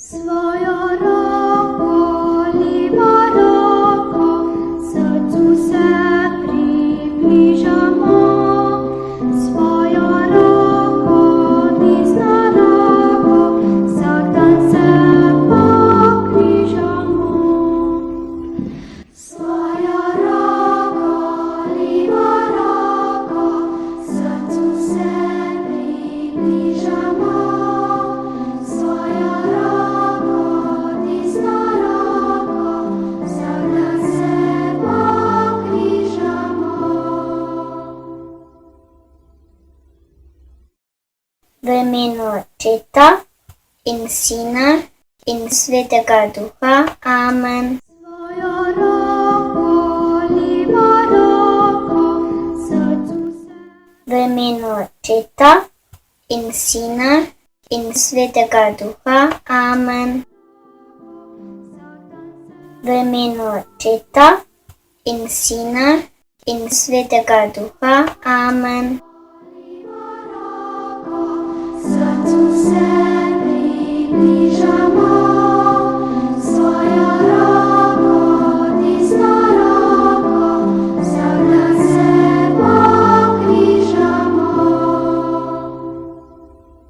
SVOJO ROKO, LEVO ROKO, srcu se približamo. SVOJO ROKO, desno roko, vsak dan se pokrižamo. SVOJO ROKO, LEVO ROKO, srcu se približamo. V imenu Očeta in Sina in Svetega Duha. Amen. SVOJO ROKO, LEVO ROKO, srcu se. V imenu Očeta in Sina in Svetega Duha. Amen. V imenu Očeta in Sina in Svetega Duha. Amen. Srcu se